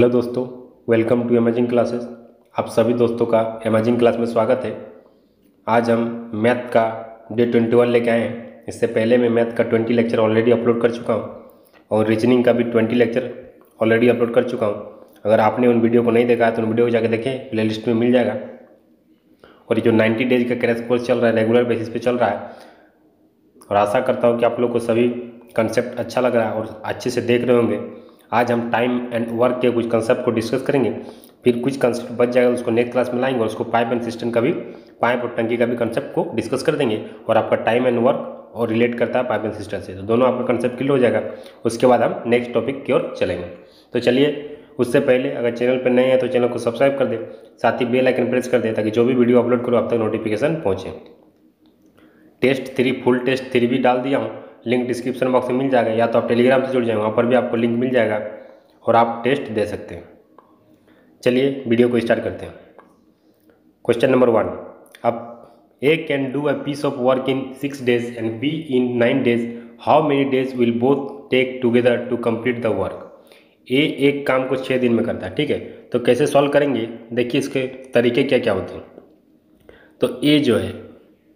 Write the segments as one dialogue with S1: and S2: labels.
S1: Hello दोस्तों, welcome to amazing classes. आप सभी दोस्तों का अमेजिंग क्लास में स्वागत है। आज हम मैथ का डे 21 लेके आए हैं। इससे पहले मैं मैथ का 20 लेक्चर ऑलरेडी अपलोड कर चुका हूं और रीजनिंग का भी 20 लेक्चर ऑलरेडी अपलोड कर चुका हूं। अगर आपने उन वीडियो को नहीं देखा है तो उन वीडियो को जाकर देखें, प्ले लिस्ट में मिल जाएगा। और ये जो 90 डेज का क्रैश कोर्स चल रहा है, रेगुलर बेसिस पे चल रहा है, और आशा करता हूँ कि आप लोग को सभी कंसेप्ट अच्छा लग रहा है और अच्छे से देख रहे होंगे। आज हम टाइम एंड वर्क के कुछ कंसेप्ट को डिस्कस करेंगे, फिर कुछ कंसेप्ट बच जाएगा उसको नेक्स्ट क्लास में लाएंगे और उसको पाइप एंड सिस्टम का भी, पाइप और टंकी का भी कंसेप्ट को डिस्कस कर देंगे। और आपका टाइम एंड वर्क और रिलेट करता है पाइप एंड सिस्टम से, तो दोनों आपका कंसेप्ट क्लियर हो जाएगा। उसके बाद हम नेक्स्ट टॉपिक की ओर चलेंगे। तो चलिए, उससे पहले अगर चैनल पर नए हैं तो चैनल को सब्सक्राइब कर दे, साथ ही बेल आइकन प्रेस कर दे ताकि जो भी वीडियो अपलोड करो आप तक नोटिफिकेशन पहुँचे। टेस्ट 3 फुल टेस्ट 3 भी डाल दिया हूँ, लिंक डिस्क्रिप्शन बॉक्स में मिल जाएगा, या तो आप टेलीग्राम से जुड़ जाएंगे, वहाँ पर भी आपको लिंक मिल जाएगा और आप टेस्ट दे सकते हैं। चलिए वीडियो को स्टार्ट करते हैं। क्वेश्चन नंबर 1, अब A can do a piece of work in 6 days and B in 9 days, how many days will both take together to complete the work. A एक काम को 6 दिन में करता है, ठीक है। तो कैसे सॉल्व करेंगे, देखिए इसके तरीके क्या क्या होते हैं। तो ए जो है,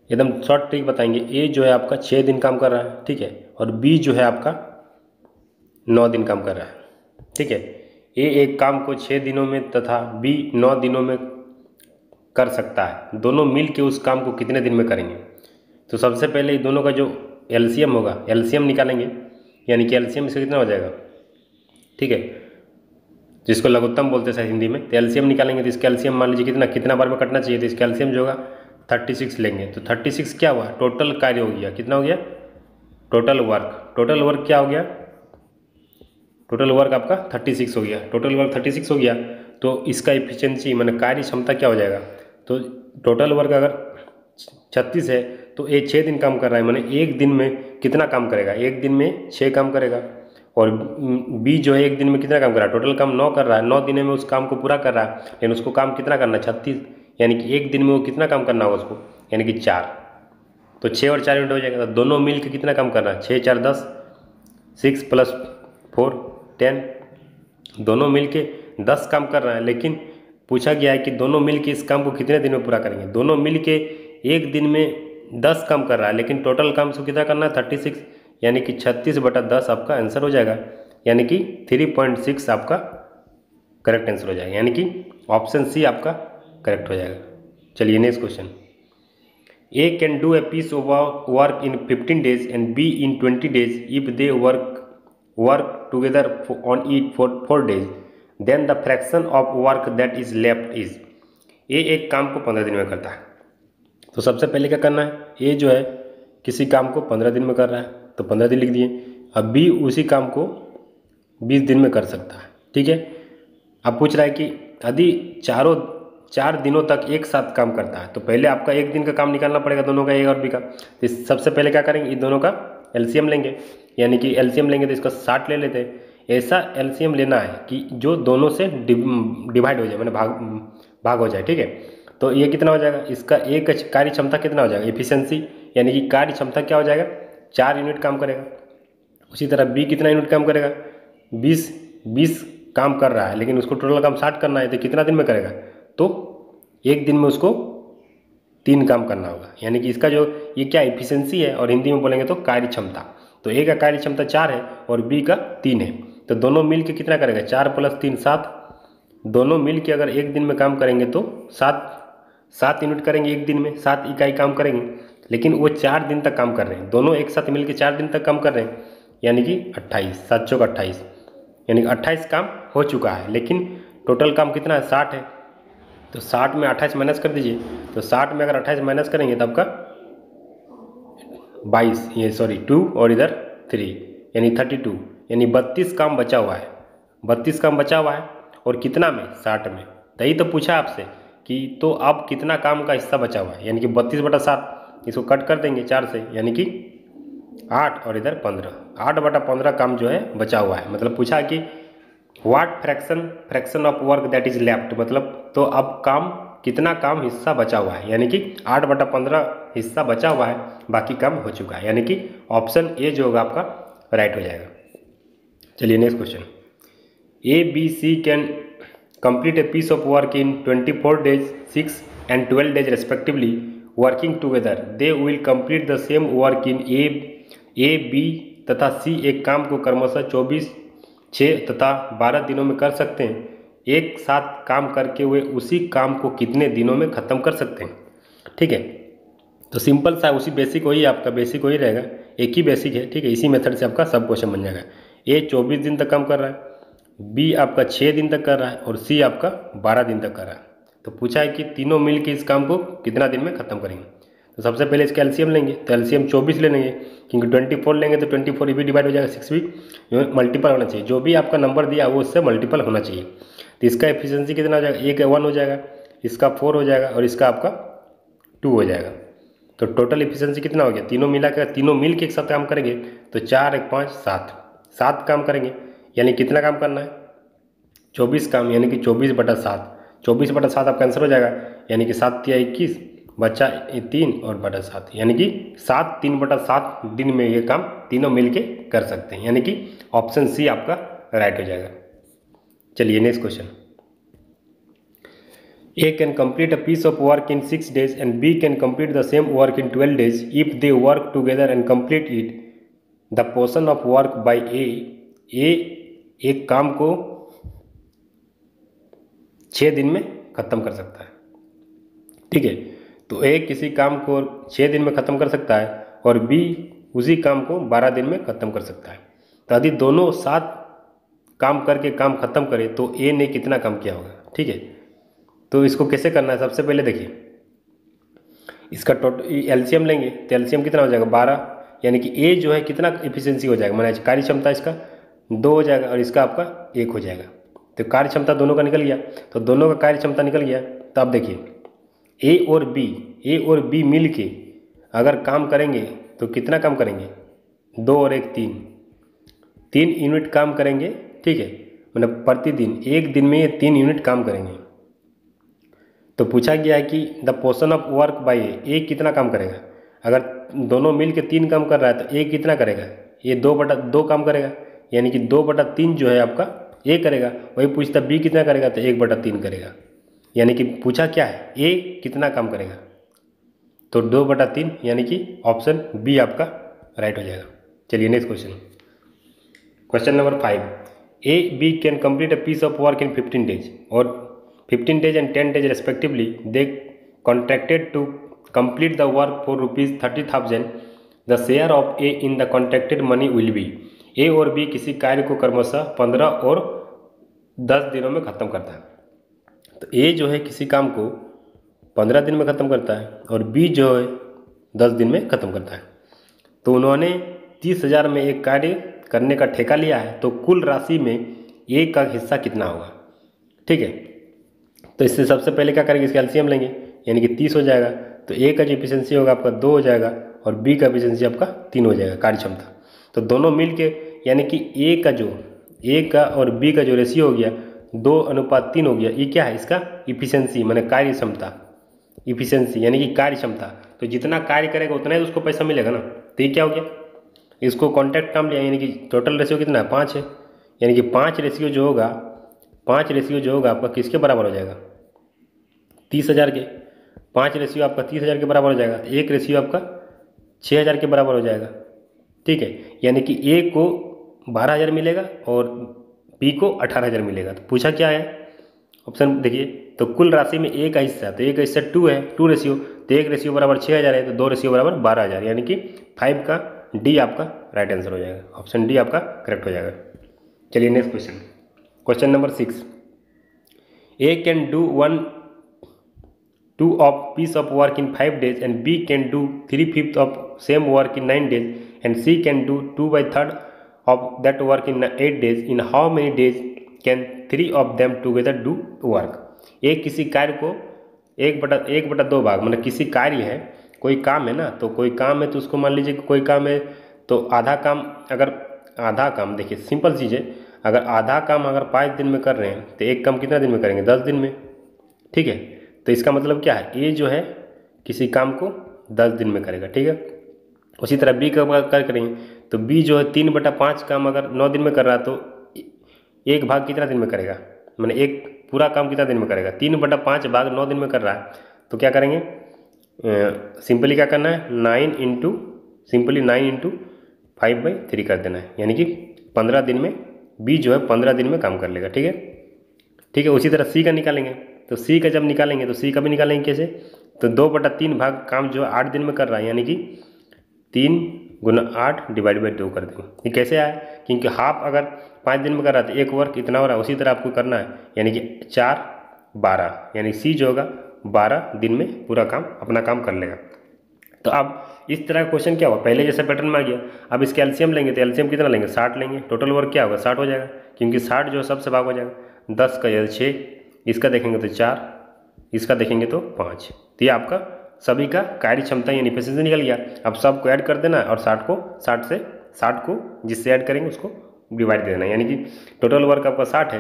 S1: एकदम शॉर्ट ट्रिक बताएंगे। ए जो है आपका 6 दिन काम कर रहा है, ठीक है, और बी जो है आपका 9 दिन काम कर रहा है, ठीक है। ए एक काम को 6 दिनों में तथा बी 9 दिनों में कर सकता है। दोनों मिल के उस काम को कितने दिन में करेंगे। तो सबसे पहले दोनों का जो एलसीएम होगा, एलसीएम निकालेंगे, यानी कि एलसीएम इसका कितना हो जाएगा, ठीक है, जिसको लघुत्तम बोलते हैं शायद हिंदी में। तो एलसीएम निकालेंगे तो इसका एलसीएम मान लीजिए कितना बार में कटना चाहिए, तो इसका एलसीएम जो होगा 36 लेंगे। तो 36 क्या हुआ, टोटल कार्य हो गया, कितना हो गया, टोटल वर्क। टोटल वर्क क्या हो गया, टोटल वर्क आपका 36 हो गया। टोटल वर्क 36 हो गया तो इसका इफिशिएंसी माने कार्य क्षमता क्या हो जाएगा। तो टोटल वर्क अगर 36 है तो ये 6 दिन काम कर रहा है, माने एक दिन में कितना काम करेगा, एक दिन में 6 काम करेगा। और बी जो है एक दिन में कितना काम कर रहा है, टोटल काम 9 कर रहा है, 9 दिनों में उस काम को पूरा कर रहा है, लेकिन उसको काम कितना करना है, 36, यानी कि एक दिन में वो कितना काम करना होगा उसको, यानी कि 4। तो 6 और 4 यूनिट हो जाएगा। तो दोनों मिल के कितना काम करना है, 6 4 10, 6 + 4 10, दोनों मिल के 10 काम कर रहा है। लेकिन पूछा गया है कि दोनों मिल के इस काम को कितने दिन में पूरा करेंगे। दोनों मिल के एक दिन में 10 काम कर रहा है, लेकिन टोटल काम उसको कितना करना है, 36, यानी कि 36/10 आपका आंसर हो जाएगा, यानी कि 3.6 आपका करेक्ट आंसर हो जाएगा, यानी कि ऑप्शन सी आपका करेक्ट हो जाएगा। चलिए next question. A can do a piece of work in 15 days and B in 20 days if they work together on it for 4 days, then the fraction of work that is left is. A एक काम को 15 दिन में करता है, तो सबसे पहले क्या करना है, ए जो है किसी काम को 15 दिन में कर रहा है तो 15 दिन लिख दिए। अब बी उसी काम को 20 दिन में कर सकता है, ठीक है। अब पूछ रहा है कि यदि 4 दिनों तक एक साथ काम करता है तो पहले आपका एक दिन का काम निकालना पड़ेगा, दोनों का, ए और बी का। तो सबसे पहले क्या करेंगे, इन दोनों का एलसीएम लेंगे, यानी कि एलसीएम लेंगे तो इसका 60 ले लेते हैं। ऐसा एलसीएम लेना है कि जो दोनों से डिवाइड हो जाए, मैंने भाग हो जाए, ठीक है। तो ये कितना हो जाएगा, इसका एक कार्य क्षमता कितना हो जाएगा, एफिशिएंसी, यानी कि कार्य क्षमता क्या हो जाएगा, 4 यूनिट काम करेगा। उसी तरह बी कितना यूनिट काम करेगा, 20 काम कर रहा है, लेकिन उसको टोटल काम 60 करना है, तो कितना दिन में करेगा, तो एक दिन में उसको 3 काम करना होगा, यानी कि इसका जो ये क्या एफिशिएंसी है, और हिंदी में बोलेंगे तो कार्य क्षमता। तो ए का कार्य क्षमता 4 है और बी का 3 है, तो दोनों मिल के कितना करेगा, 4 + 3 7। दोनों मिल के अगर एक दिन में काम करेंगे तो 7 यूनिट करेंगे, एक दिन में 7 इकाई काम करेंगे, लेकिन वो 4 दिन तक काम कर रहे हैं, दोनों एक साथ मिल के 4 दिन तक काम कर रहे हैं, यानी कि 28, 7 चौक 28, यानी कि 28 काम हो चुका है। लेकिन टोटल काम कितना है, 60 है, तो 60 में 28 माइनस कर दीजिए। तो 60 में अगर 28 माइनस करेंगे तो आपका 2 और इधर 3, यानी 32, यानी 32 काम बचा हुआ है, 32 काम बचा हुआ है, और कितना में, 60 में। तभी तो पूछा आपसे कि तो अब कितना काम का हिस्सा बचा हुआ है, यानी कि 32/7, इसको कट कर देंगे 4 से, यानी कि 8 और इधर 15, 8/15 काम जो है बचा हुआ है। मतलब पूछा कि what fraction of work that is left, मतलब तो अब काम कितना काम हिस्सा बचा हुआ है, यानी कि 8/15 हिस्सा बचा हुआ है, बाकी काम हो चुका है, यानी कि ऑप्शन ए जो होगा आपका राइट हो जाएगा। चलिए next question. ABC can complete a piece of work in 24 days, 6 and 12 days respectively. Working together, they will complete the same work in A, B तथा C एक काम को क्रमशः 24, 6 तथा 12 दिनों में कर सकते हैं। एक साथ काम करके वे उसी काम को कितने दिनों में ख़त्म कर सकते हैं। ठीक है, तो सिंपल सा उसी बेसिक वही आपका बेसिक वही रहेगा, एक ही बेसिक है। ठीक है, इसी मेथड से आपका सब क्वेश्चन बन जाएगा। ए 24 दिन तक काम कर रहा है, बी आपका 6 दिन तक कर रहा है और सी आपका 12 दिन तक कर रहा है। तो पूछा है कि तीनों मिल के इस काम को कितना दिन में ख़त्म करेंगे। तो सबसे पहले इसका एलसीएम लेंगे, तो एलसीएम 24 ले लेंगे, क्योंकि 24 लेंगे तो 24 भी डिवाइड हो जाएगा, 6 भी मल्टीपल होना चाहिए। जो भी आपका नंबर दिया वो उससे मल्टीपल होना चाहिए। तो इसका एफिशिएंसी कितना हो जाएगा, एक 1 हो जाएगा, इसका 4 हो जाएगा और इसका आपका 2 हो जाएगा। तो टोटल एफिशिएंसी कितना हो गया, तीनों मिला कर तीनों मिल के एक साथ काम करेंगे तो 4, 1, 5, 7 काम करेंगे। यानी कितना काम करना है, 24 काम, यानी कि 24/7। 24/7 आपका आंसर हो जाएगा, यानी कि 7 या 21 बच्चा 3 और बटा 7, यानी कि 7 3/7 दिन में ये काम तीनों मिल के कर सकते हैं। यानी कि ऑप्शन सी आपका राइट हो जाएगा। चलिए next question. A can complete a piece of work in 6 days and B can complete the same work in 12 days. If they work together and complete it, the portion of work by A एक काम को 6 दिन में ख़त्म कर सकता है। ठीक है, तो A किसी काम को 6 दिन में ख़त्म कर सकता है और B उसी काम को 12 दिन में ख़त्म कर सकता है। तो यदि दोनों साथ काम करके काम ख़त्म करें तो A ने कितना काम किया होगा। ठीक है, तो इसको कैसे करना है, सबसे पहले देखिए इसका टोटल एलसीएम लेंगे, तो एलसीएम कितना हो जाएगा 12, यानी कि ए जो है कितना एफिशिएंसी हो जाएगा, माना कार्य क्षमता इसका 2 हो जाएगा और इसका आपका 1 हो जाएगा। तो कार्य क्षमता दोनों का निकल गया, तो दोनों का कार्य क्षमता निकल गया। तो आप देखिए ए और बी मिल के अगर काम करेंगे तो कितना काम करेंगे, 2 और 1 3 यूनिट काम करेंगे। ठीक है, मतलब प्रतिदिन एक दिन में ये 3 यूनिट काम करेंगे। तो पूछा गया है कि the portion of work by A कितना काम करेगा। अगर दोनों मिल के 3 काम कर रहा है तो ए कितना करेगा, ये 2/2 काम करेगा, यानी कि 2/3 जो है आपका ए करेगा। वही पूछता बी कितना करेगा, तो 1/3 करेगा। यानी कि पूछा क्या है, ए कितना काम करेगा, तो 2/3, यानी कि ऑप्शन बी आपका राइट हो जाएगा। चलिए next question, question number 5। A B can complete a piece of work in 15 days और 15 days and 10 days respectively. They contracted to complete the work for ₹30,000. The share of A in the contracted money will be. A और B किसी कार्य को क्रमशः 15 और 10 दिनों में ख़त्म करता है। तो A जो है किसी काम को 15 दिन में ख़त्म करता है और B जो है 10 दिन में ख़त्म करता है। तो उन्होंने 30,000 में एक कार्य करने का ठेका लिया है, तो कुल राशि में A का हिस्सा कितना होगा। ठीक है, तो इससे सबसे पहले क्या करेंगे, इसका एलसीएम लेंगे, यानी कि 30 हो जाएगा। तो ए का जो एफिशिएंसी होगा आपका 2 हो जाएगा और बी का एफिशिएंसी आपका 3 हो जाएगा कार्य क्षमता। तो दोनों मिल के यानी कि ए का और बी का जो रेशियो हो गया 2:3 हो गया। ये क्या है, इसका इफिशिएंसी माने कार्य क्षमता, इफिशिएंसी यानी कि कार्य क्षमता। तो जितना कार्य करेगा उतना ही उसको पैसा मिलेगा ना। तो ये क्या हो गया, इसको कॉन्ट्रैक्ट काम लिया, यानी कि टोटल रेशियो कितना है 5 है, यानी कि 5 रेशियो जो होगा आपका किसके बराबर हो जाएगा, 30,000 के। 5 रेशियो आपका 30,000 के बराबर हो जाएगा, तो 1 रेशियो आपका 6,000 के बराबर हो जाएगा। ठीक है, यानी कि ए को 12,000 मिलेगा और बी को 18,000 मिलेगा। तो पूछा क्या है, ऑप्शन देखिए, तो कुल राशि में ए का हिस्सा, तो ए का हिस्सा 2 है, 2 रेशियो, तो 1 रेशियो बराबर 6,000 है, तो 2 रेशियो बराबर 12,000, यानी कि 5 का डी आपका राइट आंसर हो जाएगा, ऑप्शन डी आपका करेक्ट हो जाएगा। चलिए next question, question number 6। A can do 1/2 of piece of work in 5 days and B can do 3/5 of same work in 9 days and C can do 2/3 of that work in 8 days. In how many days can 3 of them together do work? एक किसी कार्य को 1/2 भाग, मतलब किसी कार्य है, कोई काम है ना, तो कोई काम है तो उसको मान लीजिए कोई काम है तो आधा काम देखिए सिंपल चीज़ है, अगर आधा काम अगर 5 दिन में कर रहे हैं तो एक काम कितना दिन में करेंगे, 10 दिन में। ठीक है, तो इसका मतलब क्या है, ए जो है किसी काम को 10 दिन में करेगा। ठीक है, उसी तरह बी का करेंगे तो बी जो है 3/5 काम अगर 9 दिन में कर रहा है तो एक भाग कितना दिन में करेगा, मैंने एक पूरा काम कितना दिन में करेगा, 3/5 भाग 9 दिन में कर रहा है। तो क्या करेंगे, सिंपली क्या करना है, 9 इंटू 5/3 कर देना है, यानी कि 15 दिन में बी जो है 15 दिन में काम कर लेगा। ठीक है, ठीक है। उसी तरह सी का निकालेंगे, तो सी का जब निकालेंगे तो सी का भी निकालेंगे कैसे, तो 2/3 भाग काम जो है 8 दिन में कर रहा है, यानी कि 3 × 8 / 2 कर देंगे। ये कैसे आया, क्योंकि हाफ अगर 5 दिन में कर रहा है तो एक वर्क इतना हो रहा है, उसी तरह आपको करना है, यानी कि 4 12, यानी सी जो होगा 12 दिन में पूरा काम अपना काम कर लेगा। तो अब इस तरह का क्वेश्चन क्या हुआ, पहले जैसे पैटर्न में आ गया, अब इसके एलसीएम लेंगे तो एलसीएम कितना लेंगे, 60 लेंगे। टोटल वर्क क्या होगा, 60 हो जाएगा, क्योंकि 60 जो है सबसे भाग हो जाएगा, 10 का ये 6, इसका देखेंगे तो 4, इसका देखेंगे तो 5। तो ये आपका सभी का कार्य क्षमता यानी एफिशिएंसी निकल गया। अब सबको ऐड कर देना है और 60 को जिससे ऐड करेंगे उसको डिवाइड दे देना है, यानी कि टोटल वर्क आपका 60 है।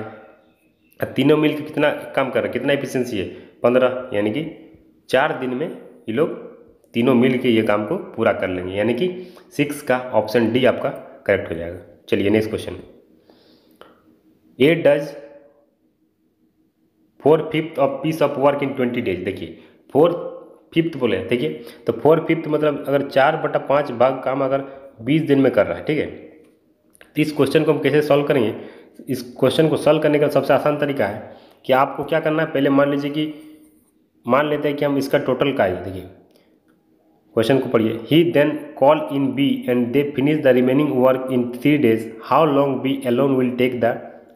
S1: अब तीनों मिलकर कितना काम कर रहे हैं, कितना एफिशिएंसी है, 15, यानी कि 4 दिन में ये लोग तीनों मिल के ये काम को पूरा कर लेंगे, यानी कि 6 का ऑप्शन डी आपका करेक्ट हो जाएगा। चलिए next question, A does 4/5 of peace of work in 20 days. देखिए 4/5 बोले, देखिए तो 4/5 मतलब अगर 4/5 भाग काम अगर 20 दिन में कर रहा है, ठीक है। तो इस क्वेश्चन को हम कैसे सॉल्व करेंगे, इस क्वेश्चन को सॉल्व करने का सबसे आसान तरीका है कि आपको क्या करना है, पहले मान लीजिए कि मान लेते हैं कि हम इसका टोटल का है, देखिए क्वेश्चन को पढ़िए, he then call in B and they finish the remaining work in 3 days, how long B alone will take the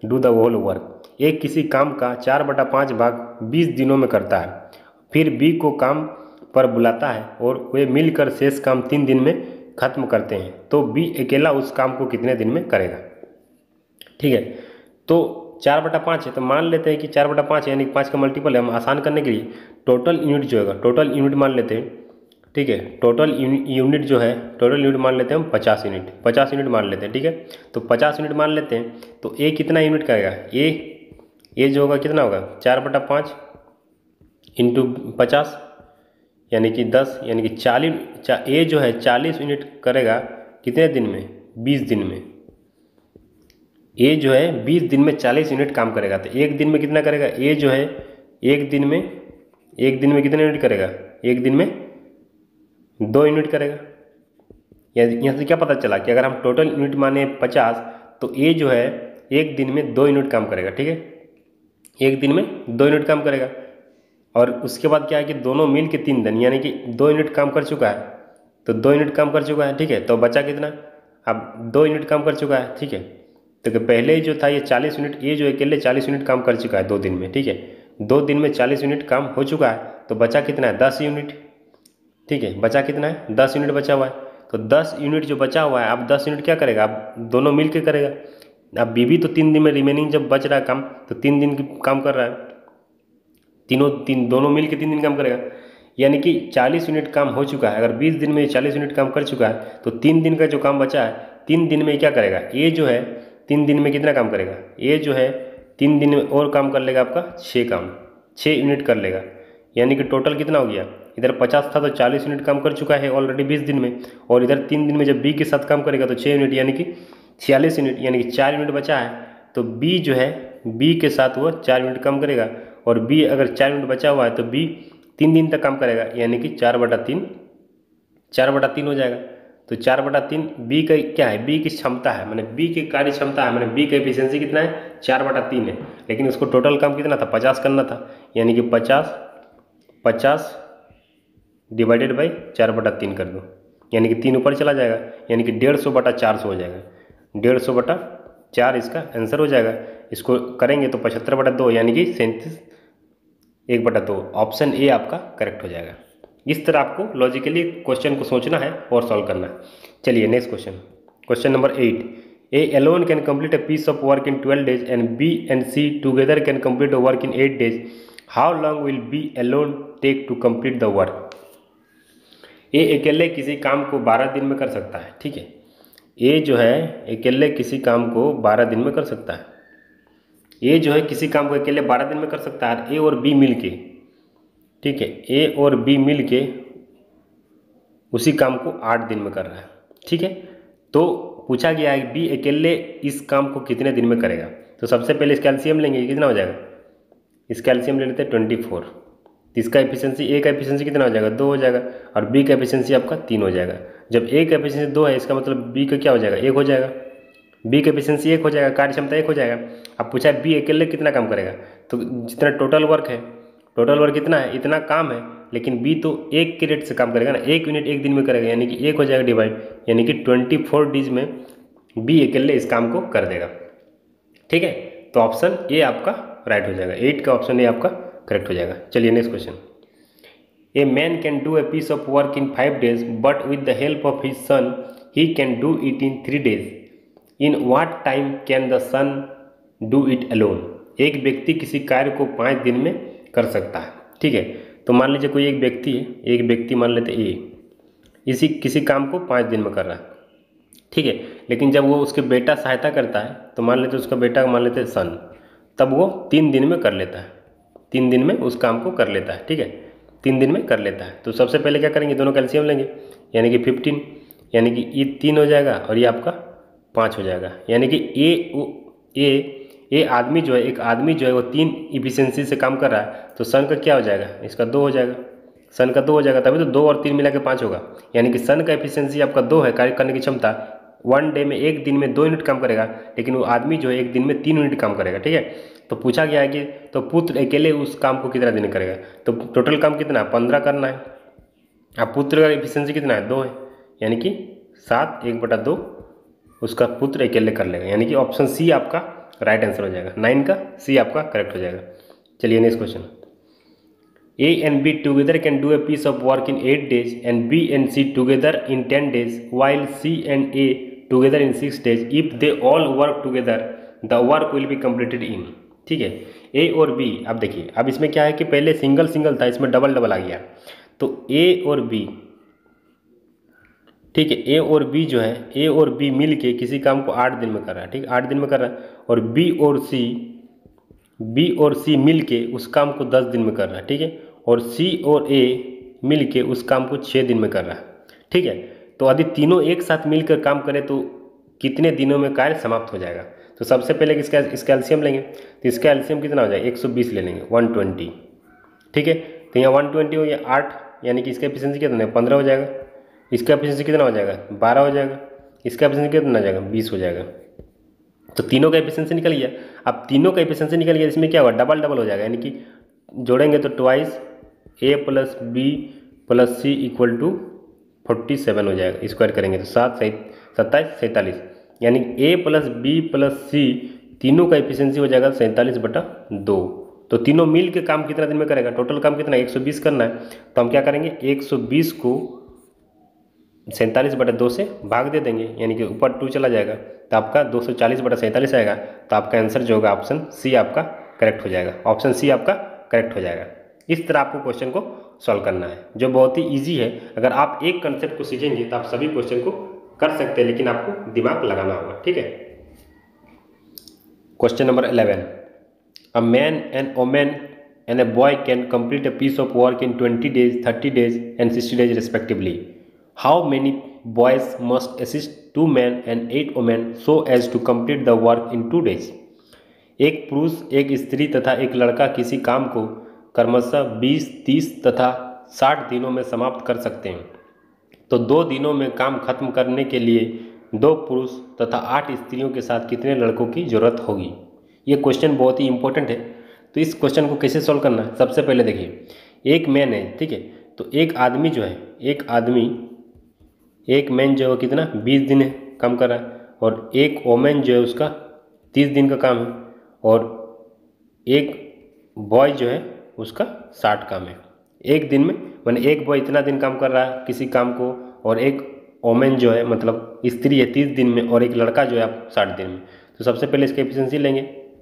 S1: do the whole work. एक किसी काम का 4/5 भाग 20 दिनों में करता है, फिर बी को काम पर बुलाता है और वे मिलकर शेष काम 3 दिन में खत्म करते हैं, तो बी अकेला उस काम को कितने दिन में करेगा। ठीक है, तो 4/5 है, तो मान लेते हैं कि 4/5 यानी 5 का मल्टीपल है। हम आसान करने के लिए टोटल यूनिट जो होगा, टोटल यूनिट मान लेते हैं, ठीक है। टोटल यूनिट जो है, टोटल यूनिट मान लेते हैं हम 50 यूनिट, 50 यूनिट मान लेते हैं, ठीक है। तो 50 यूनिट मान लेते हैं, तो ए कितना यूनिट करेगा, ए जो होगा कितना होगा, 4/5 इंटू 50 यानी कि 10, यानी कि 40, ए जो है 40 यूनिट करेगा कितने दिन में, 20 दिन में। ए जो है 20 दिन में 40 यूनिट काम करेगा, तो एक दिन में कितना करेगा, ए जो है एक दिन में कितने यूनिट करेगा, एक दिन में 2 यूनिट करेगा। यहाँ से क्या पता चला कि अगर हम टोटल यूनिट माने 50, तो ए जो है एक दिन में 2 यूनिट काम करेगा, ठीक है, एक दिन में 2 यूनिट काम करेगा। और उसके बाद क्या है कि दोनों मिल के 3 दिन, यानी कि 2 यूनिट काम कर चुका है, तो 2 यूनिट काम कर चुका है, ठीक है। तो बचा कितना, अब 2 यूनिट काम कर चुका है, ठीक है। तो पहले जो था ये 40 यूनिट, ये जो अकेले 40 यूनिट काम कर चुका है 2 दिन में, ठीक है। 2 दिन में 40 यूनिट काम हो चुका है, तो बचा कितना है, 10 यूनिट, ठीक है। बचा कितना है, 10 यूनिट बचा हुआ है। तो 10 यूनिट जो बचा हुआ है, अब 10 यूनिट क्या करेगा, अब दोनों मिल के करेगा। अब बीबी तो 3 दिन में रिमेनिंग जब बच रहा है काम, तो 3 दिन की काम कर रहा है, दोनों मिल के 3 दिन काम करेगा, यानी कि 40 यूनिट काम हो चुका है। अगर 20 दिन में 40 यूनिट काम कर चुका है, तो 3 दिन का जो काम बचा है, 3 दिन में क्या करेगा, ये जो है 3 दिन में कितना काम करेगा, ये जो है 3 दिन में और काम कर लेगा आपका 6 यूनिट कर लेगा, यानी कि टोटल कितना हो गया, इधर 50 था तो 40 यूनिट काम कर चुका है ऑलरेडी 20 दिन में, और इधर 3 दिन में जब बी के साथ काम करेगा तो 6 यूनिट, यानी कि 46 यूनिट, यानी कि 4 यूनिट बचा है। तो बी जो है बी के साथ वो 4 यूनिट काम करेगा, और बी अगर 4 यूनिट बचा हुआ है तो बी 3 दिन तक काम करेगा, यानी कि 4/3 हो जाएगा। तो 4/3 बी का क्या है, बी की क्षमता है, मैंने बी की कार्य क्षमता है, मैंने बी का एफिशिएंसी कितना है, 4/3 है, लेकिन उसको टोटल काम कितना था, 50 करना था, यानी कि 50 डिवाइडेड बाई 4/3 कर दो, यानी कि 3 ऊपर चला जाएगा, यानी कि 150/400 हो जाएगा, 150/4 इसका आंसर हो जाएगा। इसको करेंगे तो 75/2, यानी कि 37 1/2, ऑप्शन ए आपका करेक्ट हो जाएगा। इस तरह आपको लॉजिकली क्वेश्चन को सोचना है और सॉल्व करना है। चलिए next question, question number 8, A alone can complete a piece of work in 12 days and B and C together can complete a work in 8 days, how long will B alone take to complete the work. A अकेले किसी काम को 12 दिन में कर सकता है, ठीक है। ए जो है अकेले किसी काम को 12 दिन में कर सकता है, ए जो है किसी काम को अकेले 12 दिन में कर सकता है, ए और बी मिल के, ठीक है, ए और बी मिल के उसी काम को 8 दिन में कर रहा है, ठीक है। तो पूछा गया है बी अकेले इस काम को कितने दिन में करेगा, तो सबसे पहले इसका एलसीएम लेंगे, कितना हो जाएगा, इसका एलसीएम ले लेते हैं 24। तो इसका एफिशिएंसी, ए का एफिशिएंसी कितना हो जाएगा, 2 हो जाएगा, और बी का एफिशिएंसी आपका 3 हो जाएगा। जब ए का एफिशिएंसी 2 है, इसका मतलब बी का क्या हो जाएगा, 1 हो जाएगा। बी का एफिशिएंसी 1 हो जाएगा, कार्य क्षमता 1 हो जाएगा। अब पूछा है बी अकेले कितना काम करेगा, तो जितना टोटल वर्क है, टोटल वर्क कितना है, इतना काम है, लेकिन बी तो 1 के रेट से काम करेगा ना, 1 यूनिट 1 दिन में करेगा, यानी कि 1 हो जाएगा डिवाइड, यानी कि 24 डेज में बी अकेले इस काम को कर देगा। ठीक है, तो ऑप्शन ए आपका राइट हो जाएगा, 8 का ऑप्शन ए आपका करेक्ट हो जाएगा। चलिए next question. A man can do a piece of work in 5 days, but with the help of his son he can do it in 3 days। In what time can the son do it alone. एक व्यक्ति किसी कार्य को 5 दिन में कर सकता है। ठीक है, तो मान लीजिए कोई एक व्यक्ति है, एक व्यक्ति मान लेते ए, इसी किसी काम को 5 दिन में कर रहा है। ठीक है, लेकिन जब वो उसके बेटा सहायता करता है, तो मान लेते उसका बेटा मान लेते सन, तब वो 3 दिन में कर लेता है, 3 दिन में उस काम को कर लेता है। ठीक है, 3 दिन में कर लेता है। तो सबसे पहले क्या करेंगे, दोनों कैल्शियम लेंगे, यानी कि 15, यानी कि ये 3 हो जाएगा और ये आपका 5 हो जाएगा। यानी कि ए आदमी जो है, एक आदमी जो है वो 3 इफिशियंसी से काम कर रहा है, तो सन का क्या हो जाएगा, इसका 2 हो जाएगा, सन का 2 हो जाएगा, तभी तो 2 और 3 मिला के 5 होगा। यानी कि सन का एफिशिएंसी आपका 2 है, कार्य करने की क्षमता 1 डे में, एक दिन में 2 यूनिट काम करेगा, लेकिन वो आदमी जो है एक दिन में 3 यूनिट काम करेगा। ठीक है, तो पूछा गया है कि तो पुत्र अकेले उस काम को कितना दिन करेगा, तो टोटल काम कितना 15 करना है। अब पुत्र का एफिशिएंसी कितना है, 2 है, यानी कि 7 1/2 उसका पुत्र अकेले कर लेगा, यानी कि ऑप्शन सी आपका राइट आंसर हो जाएगा। 9 का सी आपका करेक्ट हो जाएगा। चलिए next question. A and B together can do a piece of work in 8 days and B and C together in 10 days while C and A together in 6 days. If they all work together, the work will be completed in। ठीक है, A और B, अब देखिए, अब इसमें क्या है कि पहले सिंगल सिंगल था, इसमें डबल डबल आ गया, तो A और B, ठीक है, A और B जो है, A और B मिल के किसी काम को 8 दिन में कर रहा है। ठीक है, 8 दिन में कर रहा है, और बी और सी मिल के उस काम को 10 दिन में कर रहा है। ठीक है, और सी और ए मिल के उस काम को 6 दिन में कर रहा है। ठीक है, तो यदि तीनों एक साथ मिलकर काम करें तो कितने दिनों में कार्य समाप्त हो जाएगा। तो सबसे पहले इसका एलसीएम लेंगे, तो इसका एलसीएम कितना हो जाएगा, 120 ले लेंगे, 120। ठीक है, तो यहाँ 120 हो गया 8, यानी कि इसका एफिशिएंसी कितना है, 15 हो जाएगा। इसका एफिशिएंसी कितना हो जाएगा, 12 हो जाएगा। इसका एफिशिएंसी कितना हो जाएगा, 20 हो जाएगा। तो तीनों का एफिशिएंसी निकल गया। अब तीनों का एफिशिएंसी निकल गया, इसमें क्या होगा, डबल डबल हो जाएगा, यानी कि जोड़ेंगे तो ट्वाइस A + B + C = 47 हो जाएगा। स्क्वायर करेंगे तो 7 27 47, यानी A + B + C तीनों का एफिशिएंसी हो जाएगा 47/2। तो तीनों मिल के काम कितना दिन में करेगा, टोटल काम कितना 120 करना है। तो हम क्या करेंगे, 120 को 47/2 से भाग दे देंगे, यानी कि ऊपर 2 चला जाएगा, तो आपका 240/47 आएगा। तो आपका आंसर जो होगा ऑप्शन सी आपका करेक्ट हो जाएगा। ऑप्शन सी आपका करेक्ट हो जाएगा। इस तरह आपको क्वेश्चन को सॉल्व करना है, जो बहुत ही इजी है। अगर आप एक कंसेप्ट को सीखेंगे तो आप सभी क्वेश्चन को कर सकते हैं, लेकिन आपको दिमाग लगाना होगा। ठीक है, question number 11। A man and woman and a boy can complete a piece of work in 20 days, 30 days and 60 days respectively. How many boys must assist 2 men and 8 women so as to complete the work in 2 days? एक पुरुष, एक स्त्री तथा एक लड़का किसी काम को क्रमशः 20, 30 तथा 60 दिनों में समाप्त कर सकते हैं। तो 2 दिनों में काम खत्म करने के लिए 2 पुरुष तथा 8 स्त्रियों के साथ कितने लड़कों की जरूरत होगी। ये क्वेश्चन बहुत ही इंपॉर्टेंट है। तो इस क्वेश्चन को कैसे सॉल्व करना है, सबसे पहले देखिए, एक मैन है, ठीक है, तो एक आदमी जो है, एक मैन जो है कितना 20 दिन काम कर रहा है, और एक वोमेन जो है उसका 30 दिन का काम है, और एक बॉय जो है उसका 60 काम है। एक दिन में मैंने एक बॉय इतना दिन काम कर रहा है किसी काम को, और एक वोमेन जो है मतलब स्त्री है 30 दिन में, और एक लड़का जो है आप 60 दिन में। तो सबसे पहले इसका एफिशिएंसी लेंगे,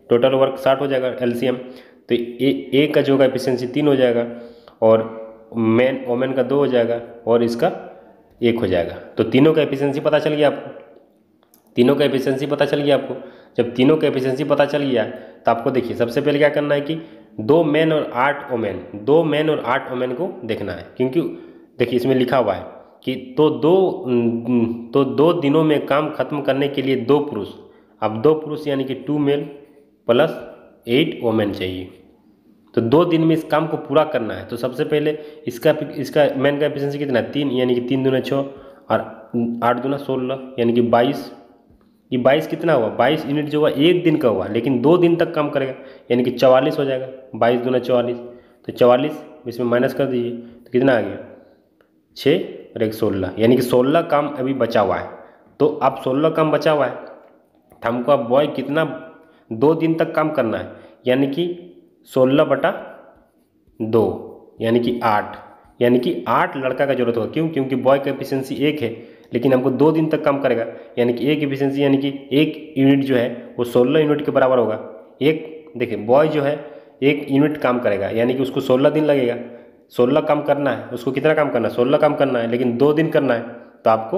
S1: टोटल वर्क 60 हो जाएगा एलसीएम। तो ए का जो होगा एफिशिएंसी 3 हो जाएगा, और वोमेन का 2 हो जाएगा, और इसका 1 हो जाएगा। तो तीनों का एफिशिएंसी पता चल गया आपको, तीनों का एफिशिएंसी पता चल गया आपको। जब तीनों का एफिशिएंसी पता चल गया तो आपको देखिए सबसे पहले क्या करना है कि 2 मैन और 8 वोमेन को देखना है, क्योंकि देखिए इसमें लिखा हुआ है कि तो दो दिनों में काम खत्म करने के लिए 2 पुरुष, अब 2 पुरुष यानी कि 2 मेल प्लस 8 वोमेन चाहिए। तो 2 दिन में इस काम को पूरा करना है। तो सबसे पहले इसका मैन का एफिशिएंसी कितना है 3, यानी कि 3 दूना 6 और 8 दूना 16 यानी कि 22। ये 22 कितना हुआ 22 यूनिट जो हुआ 1 दिन का हुआ, लेकिन 2 दिन तक काम करेगा यानी कि 44 हो जाएगा। 22 दूना 44, तो 44 इसमें माइनस कर दीजिए तो कितना आ गया 6 और 1 16, यानी कि 16 काम अभी बचा हुआ है। तो अब 16 काम बचा हुआ है तो हमको अब बॉय कितना 2 दिन तक काम करना है, यानी कि 16/2 यानी कि 8, यानी कि 8 लड़का का जरूरत होगा। क्यों? क्योंकि बॉय का एफिशिएंसी 1 है, लेकिन हमको 2 दिन तक काम करेगा, यानी कि एक एफिशिएंसी यानी कि 1 यूनिट जो है वो 16 यूनिट के बराबर होगा। एक देखिए बॉय जो है 1 यूनिट काम करेगा, यानी कि उसको 16 दिन लगेगा। 16 काम करना है, उसको कितना काम करना है 16 काम करना है, लेकिन 2 दिन करना है, तो आपको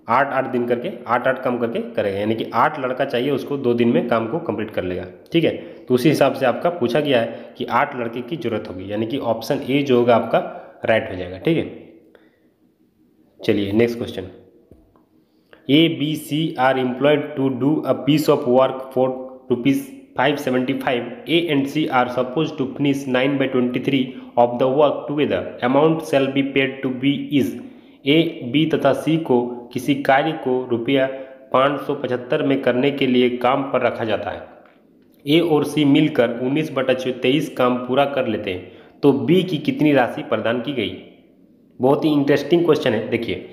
S1: 8-8 दिन करके 8-8 काम करके करेगा, यानी कि 8 लड़का चाहिए उसको 2 दिन में काम को कंप्लीट कर लेगा। ठीक है, तो उसी हिसाब से आपका पूछा गया है कि 8 लड़के की जरूरत होगी, यानी कि ऑप्शन ए जो होगा आपका राइट हो जाएगा। ठीक है, चलिए next question. A B C are employed to do a piece of work for ₹575. A and C are supposed to finish 9/23 of the work together. Amount shall be paid to B is A, B तथा C को किसी कार्य को ₹575 में करने के लिए काम पर रखा जाता है। A और C मिलकर 19/23 काम पूरा कर लेते हैं, तो B की कितनी राशि प्रदान की गई? बहुत ही इंटरेस्टिंग क्वेश्चन है। देखिए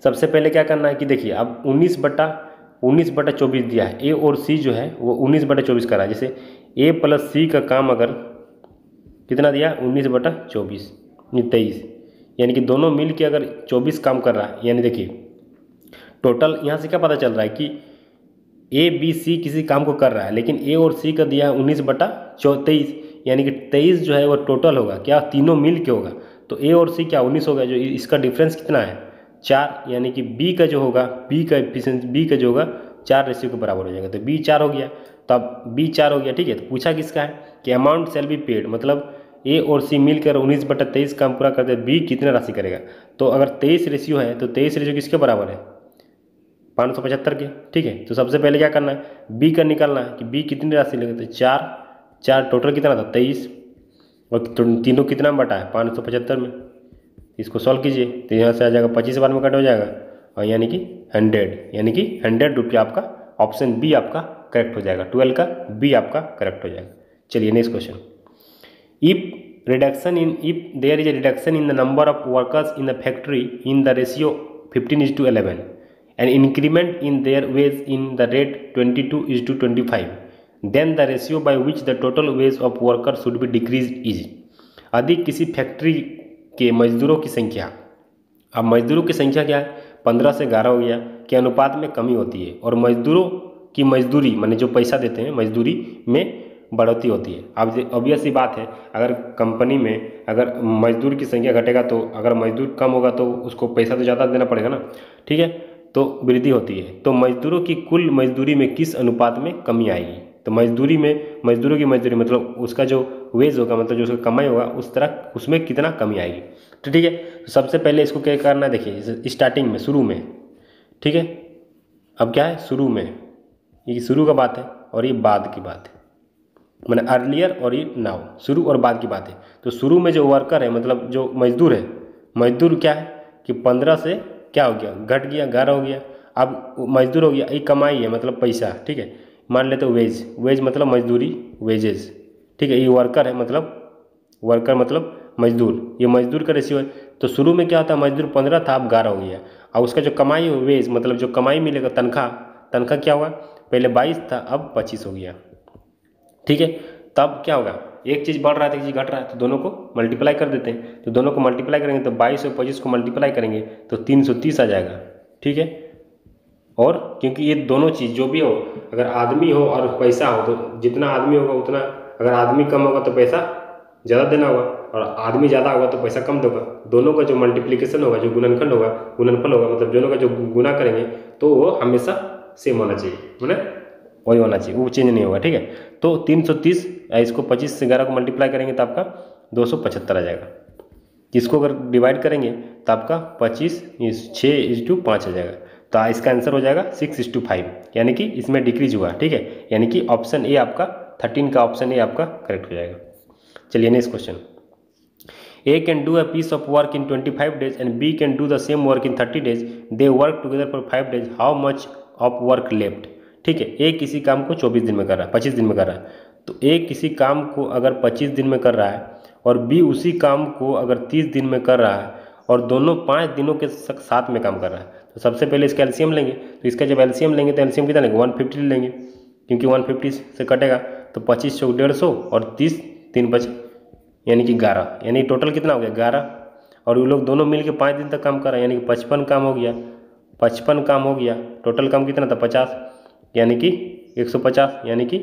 S1: सबसे पहले क्या करना है कि देखिए अब 19/24 दिया है, ए और सी जो है वो 19/24 करा है। जैसे ए प्लस सी का काम अगर कितना दिया 19/24 23, यानी कि दोनों मिल के अगर 24 काम कर रहा है, यानी देखिए टोटल यहाँ से क्या पता चल रहा है कि ए बी सी किसी काम को कर रहा है, लेकिन ए और सी का दिया है 19/23, यानी कि 23 जो है वो टोटल होगा, क्या तीनों मिल के होगा। तो ए और सी क्या 19 होगा, जो इसका डिफरेंस कितना है 4, यानी कि बी का जो होगा बी का एफिशिएंसी बी का जो होगा 4 रेशियो के बराबर हो जाएगा। तो बी 4 हो गया, तो अब बी 4 हो गया। ठीक है, तो पूछा किसका है कि अमाउंट शैल बी पेड, मतलब ए और सी मिलकर 19/23 काम पूरा करते हैं, बी कितना राशि करेगा। तो अगर 23 रेशियो है तो 23 रेशियो किसके बराबर है 575 के। ठीक है, तो सबसे पहले क्या करना है बी का निकालना है कि बी कितनी राशि लेगा, तो 4 टोटल कितना था 23, और तीनों कितना बटा है 575 में। इसको सॉल्व कीजिए तो यहाँ से आ जाएगा 25 बार में कट हो जाएगा, और यानी कि 100, यानी कि 100 रुपया आपका ऑप्शन बी आपका करेक्ट हो जाएगा। 12 का बी आपका करेक्ट हो जाएगा। चलिए next question. If there is a reduction in the number of workers in the factory in the ratio 15:11 and increment in their wage in the rate 22:25, then the ratio by which the total wage of worker should be decrease is. अधिक किसी factory के मजदूरों की संख्या, अब मजदूरों की संख्या क्या है 15 से 11 हो गया, के अनुपात में कमी होती है, और मजदूरों की मजदूरी माने जो पैसा देते हैं मजदूरी में बढ़ोतरी होती है। अब ऑब्वियस सी बात है, अगर कंपनी में अगर मजदूर की संख्या घटेगा तो अगर मजदूर कम होगा तो उसको पैसा तो ज़्यादा देना पड़ेगा ना। ठीक है, तो वृद्धि होती है। तो मजदूरों की कुल मजदूरी में किस अनुपात में कमी आएगी, तो मजदूरों की मजदूरी मतलब उसका जो वेज होगा, मतलब जो उसका कमाई होगा उस तरह उसमें कितना कमी आएगी। तो ठीक है, तो सबसे पहले इसको क्या करना है, देखिए स्टार्टिंग में शुरू में। ठीक है, अब क्या है शुरू में, ये शुरू का बात है और ये बाद की बात है, मैंने अर्लियर और ये नाउ, शुरू और बाद की बात है। तो शुरू में जो वर्कर है मतलब जो मजदूर है, मजदूर क्या है कि 15 से क्या हो गया घट गया 11 हो गया। अब मजदूर हो गया, ये कमाई है मतलब पैसा। ठीक है, मान लेते हो वेज मतलब मजदूरी वेजेस। ठीक है, ये वर्कर है मतलब मजदूर, ये मजदूर का रेशियो है। तो शुरू में क्या होता है मजदूर 15 था, अब 11 हो गया, और उसका जो कमाई है वेज मतलब जो कमाई मिलेगा तनख्वाह क्या हुआ, पहले 22 था अब 25 हो गया। ठीक है, तब क्या होगा एक चीज़ बढ़ रहा है तो एक चीज़ घट रहा है, तो दोनों को मल्टीप्लाई कर देते हैं। तो दोनों को मल्टीप्लाई करेंगे तो 22 और 25 को मल्टीप्लाई करेंगे तो 330 आ जाएगा। ठीक है, और क्योंकि ये दोनों चीज़ जो भी हो, अगर आदमी हो और पैसा हो तो जितना आदमी होगा उतना, अगर आदमी कम होगा तो पैसा ज़्यादा देना होगा, और आदमी ज़्यादा होगा तो पैसा कम देगा। दोनों का जो मल्टीप्लिकेशन होगा, जो गुणनफल होगा मतलब दोनों का जो गुना करेंगे तो वो हमेशा सेम होना चाहिए, मतलब वही होना चाहिए, वो चेंज नहीं होगा। ठीक है, तो 330 इसको 25 से 11 को मल्टीप्लाई करेंगे तो आपका 275 आ जाएगा। इसको अगर डिवाइड करेंगे तो आपका 6:5 आ जाएगा। तो इसका आंसर हो जाएगा 6:5, यानी कि इसमें डिक्रीज हुआ। ठीक है, यानी कि ऑप्शन ए आपका 13 का ऑप्शन ए आपका करेक्ट हो जाएगा। चलिए next question. A can do a piece of work in 25 days and B can do the same work in 30 days. They work together for 5 days. How much of work left? ठीक है, ए किसी काम को 24 दिन में कर रहा है, 25 दिन में कर रहा है, तो ए किसी काम को अगर 25 दिन में कर रहा है और बी उसी काम को अगर 30 दिन में कर रहा है और दोनों 5 दिनों के साथ में काम कर रहा है, तो सबसे पहले इसका एलसीएम लेंगे। तो इसका जब एलसीएम लेंगे तो एलसीएम कितना लेंगे, 150 लेंगे, क्योंकि 150 से कटेगा तो 25 चौक 150 और 30 3 5 यानी कि 11, यानी टोटल कितना हो गया 11। और वो लोग दोनों मिलके 5 दिन तक काम कर रहे हैं, यानी कि 55 काम हो गया, 55 काम हो गया। टोटल काम कितना था 50, यानी कि 150, यानी कि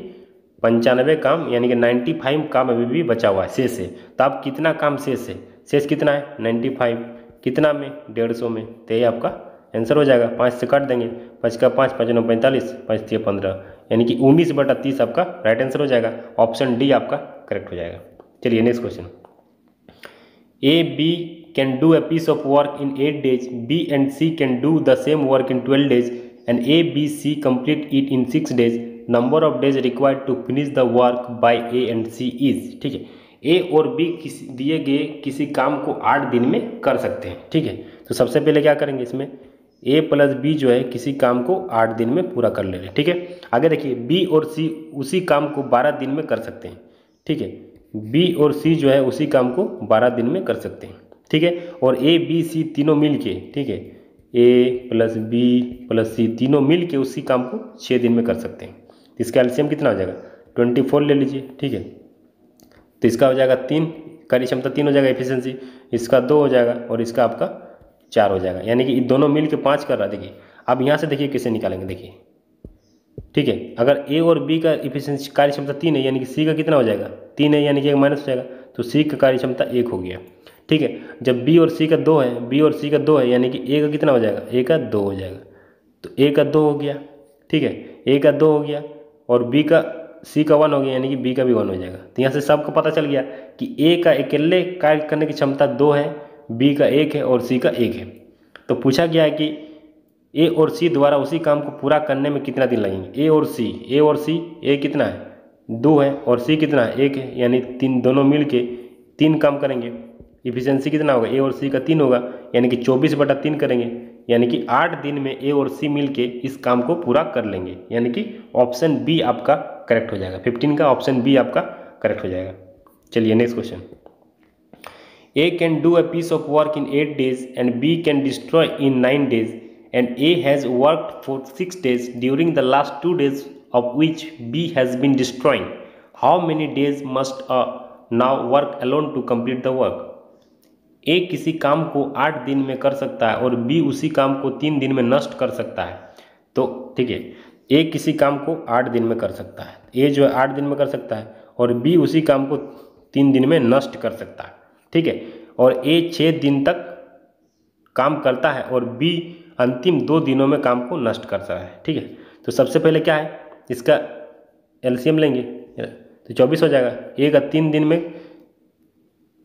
S1: 95 काम, यानी कि 95 काम अभी भी बचा हुआ है शेष है। तो आप कितना काम शेष है, शेष कितना है 95, कितना में 150 में, तो ये आपका आंसर हो जाएगा। 5 से काट देंगे, 5 का 5, 5 9 45, 5 3 15, यानी कि 19/30 आपका राइट आंसर हो जाएगा। ऑप्शन डी आपका करेक्ट हो जाएगा। चलिए next question. A B can do a piece of work in 8 days, B and C can do the same work in 12 days and A B C complete it in 6 days. Number of days required to finish the work by A and C is. ठीक है, ए और B किसी दिए गए किसी काम को 8 दिन में कर सकते हैं। ठीक है, तो सबसे पहले क्या करेंगे, इसमें ए प्लस बी जो है किसी काम को 8 दिन में पूरा कर ले रहे हैं। ठीक है, आगे देखिए बी और सी उसी काम को 12 दिन में कर सकते हैं। ठीक है, बी और सी जो है उसी काम को 12 दिन में कर सकते हैं। ठीक है, और ए बी सी तीनों मिल के, ठीक है, ए प्लस बी प्लस सी तीनों मिल के उसी काम को 6 दिन में कर सकते हैं। तो इसका एलसीएम कितना हो जाएगा 24 ले लीजिए। ठीक है, तो इसका हो जाएगा 3, कार्य क्षमता 3 हो जाएगा एफिशिएंसी, इसका 2 हो जाएगा और इसका आपका 4 हो जाएगा, यानी कि दोनों मिल के 5 कर रहा है। देखिए अब यहाँ से देखिए कैसे निकालेंगे, देखिए ठीक है, अगर ए और बी का एफिशिएंसी कार्य क्षमता 3 है, यानी कि सी का कितना हो जाएगा 3 है, यानी कि 1 माइनस हो जाएगा, तो सी का कार्य क्षमता 1 हो गया। ठीक है, जब बी और सी का 2 है, बी और सी का 2 है, यानी कि ए का कितना हो जाएगा, ए का 2 हो जाएगा, तो ए का 2 हो गया। ठीक है, ए का 2 हो गया और बी का सी का 1 हो गया, यानी कि बी का भी 1 हो जाएगा। तो यहाँ से सबको पता चल गया कि ए का अकेले कार्य करने की क्षमता 2 है, बी का 1 है और सी का 1 है। तो पूछा गया है कि ए और सी द्वारा उसी काम को पूरा करने में कितना दिन लगेंगे। ए और सी, ए कितना है 2 है और सी कितना है 1 है, यानी 3 दोनों मिल के 3 काम करेंगे। इफिशियंसी कितना होगा, ए और सी का 3 होगा, यानी कि 24/3 करेंगे, यानी कि 8 दिन में ए और सी मिल के इस काम को पूरा कर लेंगे, यानी कि ऑप्शन बी आपका करेक्ट हो जाएगा। 15 का ऑप्शन बी आपका करेक्ट हो जाएगा। चलिए next question. A can do a piece of work in 8 days and B can destroy in 9 days and A has worked for 6 days during the last 2 days of which B has been destroying. How many days must A now work alone to complete the work? A किसी काम को 8 दिन में कर सकता है और B उसी काम को 3 दिन में नष्ट कर सकता है। तो ठीक है, A किसी काम को 8 दिन में कर सकता है, A जो है 8 दिन में कर सकता है और B उसी काम को 3 दिन में नष्ट कर सकता है। ठीक है, और A 6 दिन तक काम करता है और B अंतिम 2 दिनों में काम को नष्ट कर सकता है। ठीक है, तो सबसे पहले क्या है, इसका एलसीएम लेंगे तो 24 हो जाएगा। ए का 3 दिन में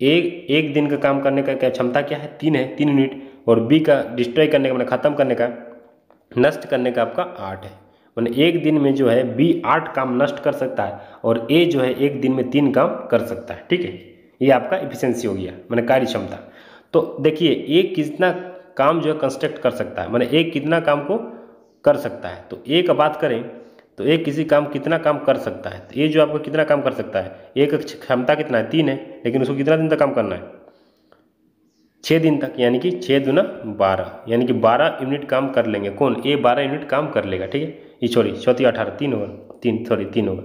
S1: एक दिन का काम करने का क्या क्षमता क्या है 3 है, 3 यूनिट, और बी का डिस्ट्रॉय करने का मतलब खत्म करने का, नष्ट करने का आपका 8 है। मतलब एक दिन में जो है बी 8 काम नष्ट कर सकता है और ए जो है एक दिन में 3 काम कर सकता है। ठीक है, ये आपका एफिशिएंसी हो गया, मतलब कार्य क्षमता। तो देखिए ए कितना काम जो है कंस्ट्रक्ट कर सकता है, माने एक कितना काम को कर सकता है। तो ए का बात करें तो एक किसी काम कितना काम कर सकता है, तो ये जो आपको कितना काम कर सकता है, एक क्षमता कितना है 3 है, लेकिन उसको कितना दिन तक काम करना है 6 दिन तक, यानी कि 6 दूना 12, यानी कि 12 यूनिट काम कर लेंगे। कौन, ए 12 यूनिट काम कर लेगा। ठीक है, ये छोड़ी 18 3 होगा, 3 होगा,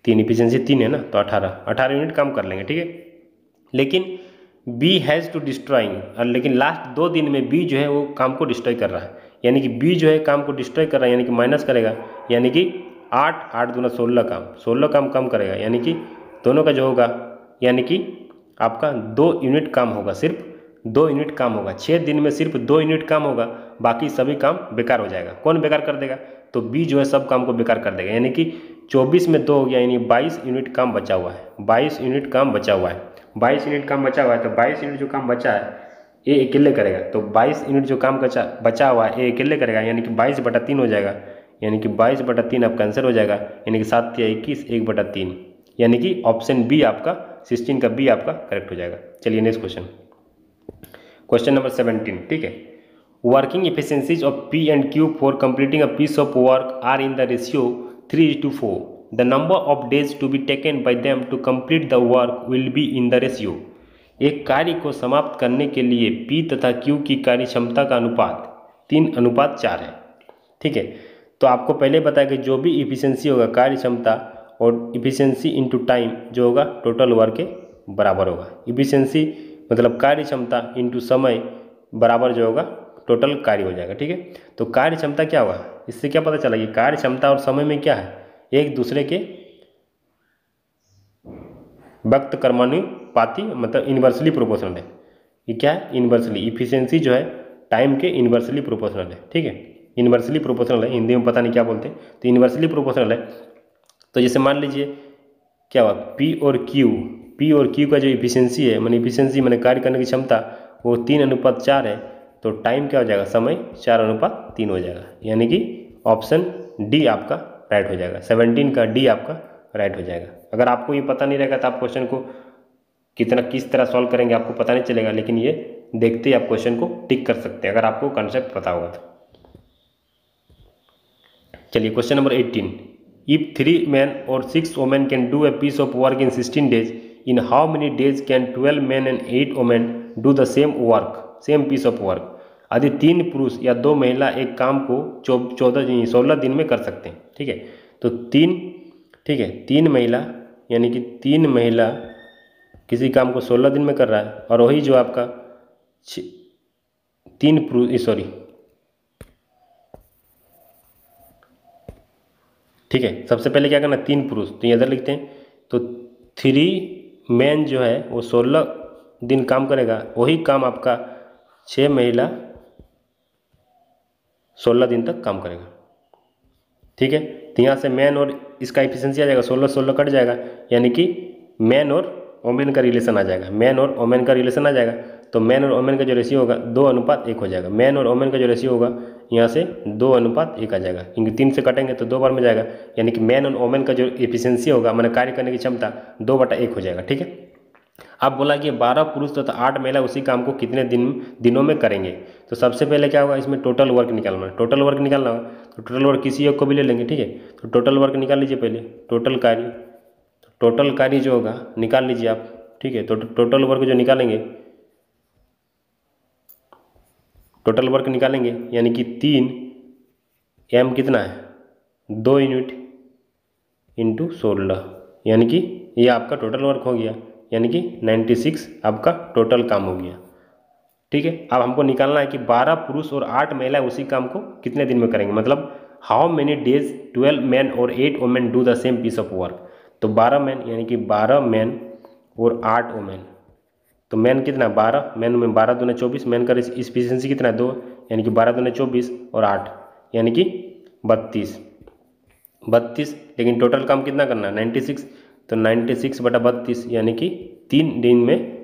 S1: 3 एफिशिएंसी 3 है ना, तो 18 यूनिट काम कर लेंगे। ठीक है, लेकिन बी हैज़ टू डिस्ट्रॉइंग, और लेकिन लास्ट 2 दिन में बी जो है वो काम को डिस्ट्रॉय कर रहा है, यानी कि बी जो है काम को डिस्ट्रॉय कर रहा है, यानी कि माइनस करेगा, यानी कि 8 दूना 16 काम कम करेगा, यानी कि दोनों का जो होगा, यानी कि आपका 2 यूनिट काम होगा, सिर्फ 2 यूनिट काम होगा। 6 दिन में सिर्फ 2 यूनिट काम होगा, बाकी सभी काम बेकार हो जाएगा। कौन बेकार कर देगा, तो बी जो है सब काम को बेकार कर देगा, यानी कि 24 में 2 हो गया, यानी 22 यूनिट काम बचा हुआ है, 22 यूनिट काम बचा हुआ है, 22 यूनिट काम बचा हुआ है। तो 22 यूनिट जो काम बचा है ए अकेले करेगा, तो 22 यूनिट जो काम बचा हुआ है ए अकेले करेगा, यानी कि 22/3 हो जाएगा, यानी कि 22/3 आपका आंसर हो जाएगा, यानी कि 7 या 21 1/3, यानी कि ऑप्शन बी आपका 16 का बी आपका करेक्ट हो जाएगा। चलिए नेक्स्ट क्वेश्चन, क्वेश्चन नंबर 17, ठीक है। Working efficiencies of P and Q for completing a piece of work are in the ratio 3:4। The number of days to be taken by them to complete the work will be in the ratio. एक कार्य को समाप्त करने के लिए P तथा Q की कार्य क्षमता का अनुपात 3:4 है, ठीक है। तो आपको पहले बताया कि जो भी इफिशियंसी होगा कार्य क्षमता और इफिशियंसी इंटू टाइम जो होगा टोटल वर्क के बराबर होगा। इफिशियंसी मतलब कार्य क्षमता इंटू समय बराबर जो होगा टोटल कार्य हो जाएगा, ठीक है। तो कार्य क्षमता क्या होगा, इससे क्या पता चला कि कार्य क्षमता और समय में क्या है, एक दूसरे के वक्त कर्मानुपाती मतलब इन्वर्सली प्रोपोर्शनल है। ये क्या है, इन्वर्सली, इफिशियंसी जो है टाइम के इन्वर्सली प्रोपोर्शनल है, ठीक है। इन्वर्सली प्रोपोर्शनल है, हिंदी में पता नहीं क्या बोलते हैं, तो इन्वर्सली प्रोपोर्शनल है। तो जैसे मान लीजिए क्या हुआ, पी और क्यू का जो इफिशियंसी है मैंने इफिशियंसी मैंने कार्य करने की क्षमता वो 3:4 है, तो टाइम क्या हो जाएगा, समय 4:3 हो जाएगा, यानी कि ऑप्शन डी आपका राइट हो जाएगा। 17 का डी आपका राइट हो जाएगा। अगर आपको ये पता नहीं रहेगा तो आप क्वेश्चन को किस तरह सॉल्व करेंगे आपको पता नहीं चलेगा, लेकिन ये देखते ही आप क्वेश्चन को टिक कर सकते हैं अगर आपको कॉन्सेप्ट पता होगा तो। चलिए क्वेश्चन नंबर 18, इफ 3 men और 6 women can do a piece of work in 16 days, in how many days can 12 men and 8 women do the same piece of work? यदि 3 पुरुष या 2 महिला एक काम को 16 दिन में कर सकते हैं, ठीक है। तो 3 महिला यानी कि 3 महिला किसी काम को 16 दिन में कर रहा है, और वही जो आपका 3 पुरुष ठीक है। सबसे पहले क्या करना, 3 पुरुष, तो इधर लिखते हैं, तो 3 मैन जो है वो 16 दिन काम करेगा, वही काम आपका 6 महिला 16 दिन तक काम करेगा, ठीक है। तो यहाँ से मैन और इसका इफिशियंसी आ जाएगा, 16 कट जाएगा, यानी कि मैन और वोमेन का रिलेशन आ जाएगा, मैन और वोमेन का रिलेशन आ जाएगा। तो मैन और वोमेन का जो रेशियो होगा 2:1 हो जाएगा। मैन और वोमेन का जो रेशियो होगा यहाँ से 2:1 आ जाएगा, क्योंकि 3 से कटेंगे तो 2 बार में जाएगा, यानी कि मैन और वोमेन का जो एफिशिएंसी होगा मैंने कार्य करने की क्षमता 2/1 हो जाएगा, ठीक है। अब बोला कि 12 पुरुष तथा 8 महिला उसी काम को कितने दिनों में करेंगे। तो सबसे पहले क्या होगा, इसमें टोटल वर्क निकालना है, टोटल वर्क निकालना होगा, तो टोटल वर्क किसी एक को भी ले लेंगे, ठीक है। तो टोटल वर्क निकाल लीजिए पहले, टोटल कार्य जो होगा निकाल लीजिए आप, ठीक है। तो टोटल वर्क जो निकालेंगे, टोटल वर्क निकालेंगे यानी कि 3 m कितना है 2 यूनिट इंटू 16, यानी कि ये आपका टोटल वर्क हो गया, यानी कि 96 आपका टोटल काम हो गया, ठीक है। अब हमको निकालना है कि 12 पुरुष और 8 महिला उसी काम को कितने दिन में करेंगे, मतलब हाउ मेनी डेज 12 मैन और 8 women do the same piece of work. तो 12 मैन यानी कि 12 मैन और 8 वोमेन, तो मैन कितना 12, मैन में 12 दूने 24, मैन का इफिशियंसी कितना है 2, यानी कि 12 दूने 24 और 8 यानी कि 32, लेकिन टोटल काम कितना करना है 96, तो 96/32 यानी कि 3 दिन में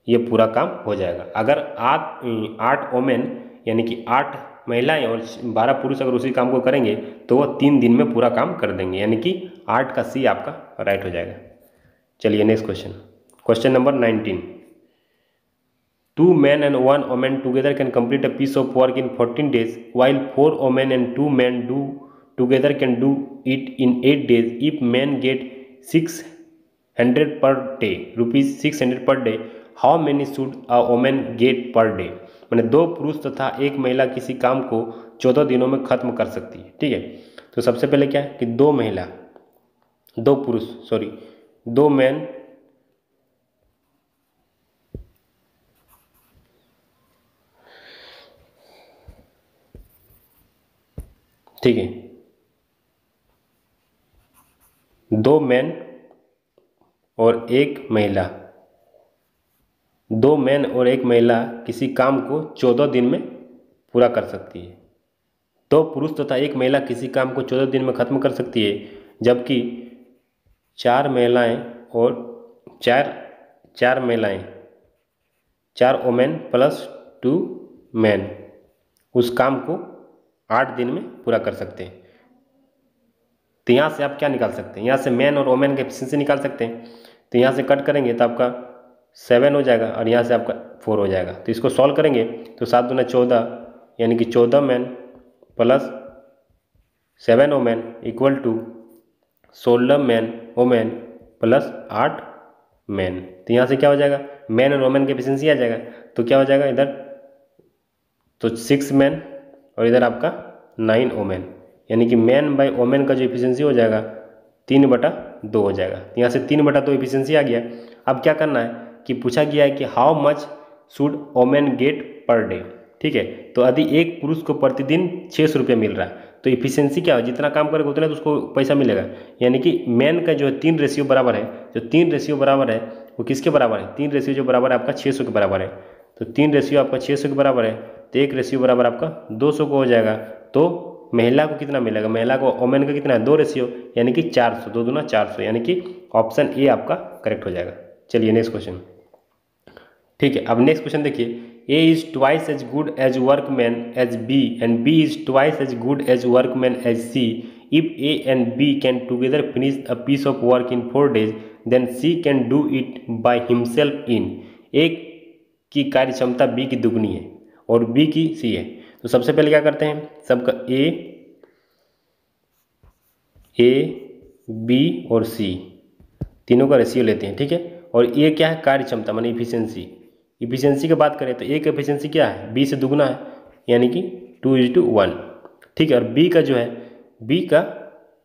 S1: ये पूरा काम हो जाएगा। अगर 8 वोमेन यानी कि 8 महिलाएं और 12 पुरुष अगर उसी काम को करेंगे तो वो 3 दिन में पूरा काम कर देंगे, यानी कि 8 का सी आपका राइट हो जाएगा। चलिए next question, question number 19, 2 men and 1 woman together can complete a piece of work in 14 days, while 4 women and 2 men together can do it in 8 days. If men get 600 per day, rupees 600 per day, how many should a woman get per day? मैंने 2 पुरुष तथा 1 महिला किसी काम को 14 दिनों में खत्म कर सकती है, ठीक है। तो सबसे पहले क्या है कि 2 मैन ठीक है, 2 मैन और 1 महिला, 2 मैन और 1 महिला किसी काम को 14 दिन में पूरा कर सकती है। 2 पुरुष तथा 1 महिला किसी काम को 14 दिन में खत्म कर सकती है, जबकि 4 महिलाएं और 4 वोमेन प्लस 2 मैन उस काम को 8 दिन में पूरा कर सकते हैं। तो यहाँ से आप क्या निकाल सकते हैं, यहाँ से मैन और वोमेन की एफिशिएंसी निकाल सकते हैं। तो यहाँ से कट करेंगे तो आपका 7 हो जाएगा और यहाँ से आपका 4 हो जाएगा। तो इसको सॉल्व करेंगे तो 7 दूना 14, यानी कि 14 man plus 7 women equal to 16 man women plus 8 man. तो यहाँ से क्या हो जाएगा, मैन और वोमेन की एफिशिएंसी आ जाएगा। तो क्या हो जाएगा इधर, तो 6 मैन और इधर आपका 9 वोमेन, यानी कि मैन बाय वोमेन का जो एफिशिएंसी हो जाएगा 3/2 हो जाएगा। यहाँ से 3/2 एफिशिएंसी आ गया। अब क्या करना है कि पूछा गया है कि how much should women get per day. ठीक है, तो यदि एक पुरुष को प्रतिदिन 600 रुपये मिल रहा है तो इफिशियंसी क्या है, जितना काम करेगा उतना तो उसको पैसा मिलेगा। यानी कि मैन का जो है 3 रेशियो बराबर है, जो 3 रेशियो बराबर है वो किसके बराबर है, 3 रेशियो जो बराबर है आपका 600 के बराबर है। तो 3 रेशियो आपका 600 के बराबर है, तो 1 रेशियो बराबर आपका 200 को हो जाएगा। तो महिला को कितना मिलेगा, महिला को वोमेन का कितना है 2 रेशियो, यानी कि 400, 2 दूना 400, यानी कि ऑप्शन ए आपका करेक्ट हो जाएगा। चलिए नेक्स्ट क्वेश्चन। ठीक है, अब नेक्स्ट क्वेश्चन देखिए, A is twice as good as workman as B and B is twice as good as workman as C. If A and B can together finish a piece of work in 4 days, then C can do it by himself in. A की कार्य क्षमता B की दुगनी है और B की C है। तो सबसे पहले क्या करते हैं, सबका A, B और C तीनों का रेशियो लेते हैं। ठीक है, और ये क्या है, कार्य क्षमता माने इफिशियंसी। इफिशियंसी की बात करें तो ए का एफिशिएंसी क्या है, बी से दुगना है, यानी कि 2:1। ठीक है, और बी का जो है, बी का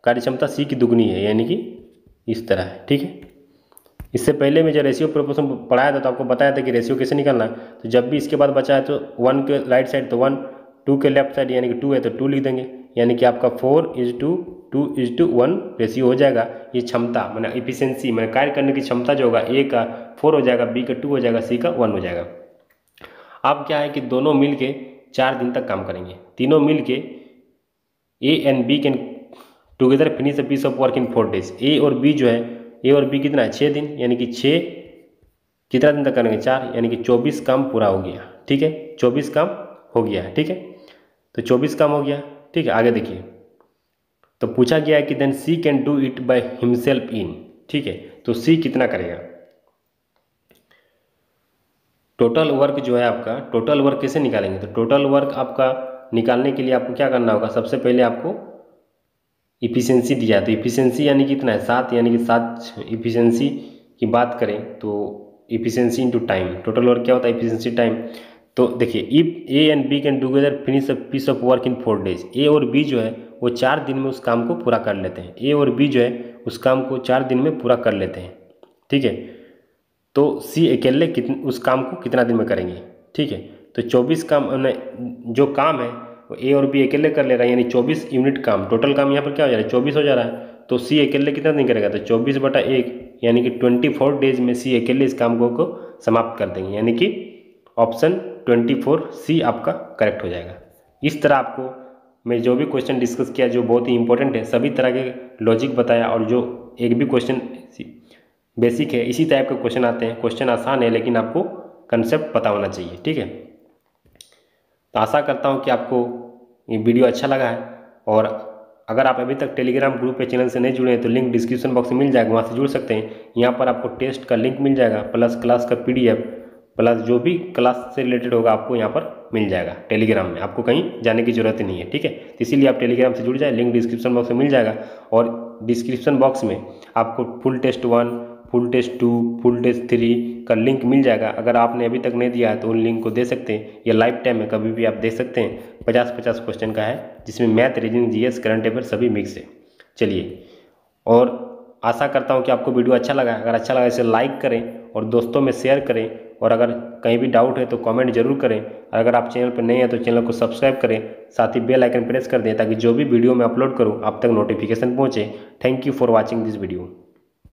S1: कार्य क्षमता सी की दुगनी है, यानी कि इस तरह है। ठीक है, इससे पहले में जो रेशियो प्रोपोर्शन पढ़ाया था तो आपको बताया था कि रेशियो कैसे निकालना है। तो जब भी इसके बाद बचा है तो 1 के राइट साइड तो 1, 2 के लेफ्ट साइड यानी कि 2 है तो 2 लिख देंगे, यानी कि आपका 4:2:1 रेशियो हो जाएगा। ये क्षमता मैंने इफिशियंसी मैंने कार्य करने की क्षमता जो होगा, ए का 4 हो जाएगा, बी का 2 हो जाएगा, सी का 1 हो जाएगा। अब क्या है कि दोनों मिल के 4 दिन तक काम करेंगे, तीनों मिल के A and B can together finish a piece of work in 4 days। A और बी जो है, ए और बी कितना है 6 दिन, यानी कि 6 कितना दिन तक करेंगे 4, यानी कि 24 काम पूरा हो गया। ठीक है, 24 काम हो गया है। ठीक है, तो 24 काम हो गया। ठीक है, आगे देखिए, तो पूछा गया है कि then C can do it by himself in. ठीक है, तो सी कितना करेगा, टोटल वर्क जो है आपका, टोटल वर्क कैसे निकालेंगे, तो टोटल वर्क आपका निकालने के लिए आपको क्या करना होगा, सबसे पहले आपको इफिशियंसी दिया है, तो इफिशियंसी यानी कितना है 7, यानी कि 7 इफिशियंसी की बात करें तो efficiency into time, total work क्या होता है इफिशियंसी टाइम। तो देखिए, if A and B can together finish a piece of work in 4 days, A और बी जो है वो 4 दिन में उस काम को पूरा कर लेते हैं। ए और बी जो है उस काम को 4 दिन में पूरा कर लेते हैं। ठीक है, तो सी अकेले उस काम को कितना दिन में करेंगे। ठीक है, तो 24 काम जो काम है वो ए और बी अकेले कर ले रहा है, यानी 24 यूनिट काम, टोटल काम यहाँ पर क्या हो जा रहा है 24 हो जा रहा है। तो सी अकेले कितना दिन करेगा, तो 24/1, यानी कि 24 डेज में सी अकेले इस काम को समाप्त कर देंगे, यानी कि ऑप्शन 24 सी आपका करेक्ट हो जाएगा। इस तरह आपको मैं जो भी क्वेश्चन डिस्कस किया जो बहुत ही इंपॉर्टेंट है, सभी तरह के लॉजिक बताया, और जो एक भी क्वेश्चन बेसिक है इसी टाइप के क्वेश्चन आते हैं। क्वेश्चन आसान है लेकिन आपको कंसेप्ट पता होना चाहिए। ठीक है, तो आशा करता हूँ कि आपको ये वीडियो अच्छा लगा है, और अगर आप अभी तक टेलीग्राम ग्रुप पे चैनल से नहीं जुड़े हैं तो लिंक डिस्क्रिप्शन बॉक्स में मिल जाएगा, वहाँ से जुड़ सकते हैं। यहाँ पर आपको टेस्ट का लिंक मिल जाएगा, प्लस क्लास का PDF, प्लस जो भी क्लास से रिलेटेड होगा आपको यहाँ पर मिल जाएगा टेलीग्राम में, आपको कहीं जाने की जरूरत ही नहीं है। ठीक है, तो इसीलिए आप टेलीग्राम से जुड़ जाए, लिंक डिस्क्रिप्शन बॉक्स में मिल जाएगा। और डिस्क्रिप्शन बॉक्स में आपको full test 1, full test 2, full test 3 का लिंक मिल जाएगा। अगर आपने अभी तक नहीं दिया है तो उन लिंक को दे सकते हैं, ये लाइफ टाइम है, कभी भी आप देख सकते हैं। 50-50 क्वेश्चन का है, जिसमें math, reasoning, GS, current affair सभी मिक्स है। चलिए, और आशा करता हूँ कि आपको वीडियो अच्छा लगा। अगर अच्छा लगा इसे लाइक करें और दोस्तों में शेयर करें, और अगर कहीं भी डाउट है तो कमेंट जरूर करें। और अगर आप चैनल पर नए हैं तो चैनल को सब्सक्राइब करें, साथ ही बेल आइकन प्रेस कर दें ताकि जो भी वीडियो मैं अपलोड करूँ आप तक नोटिफिकेशन पहुँचे। Thank you for watching this video.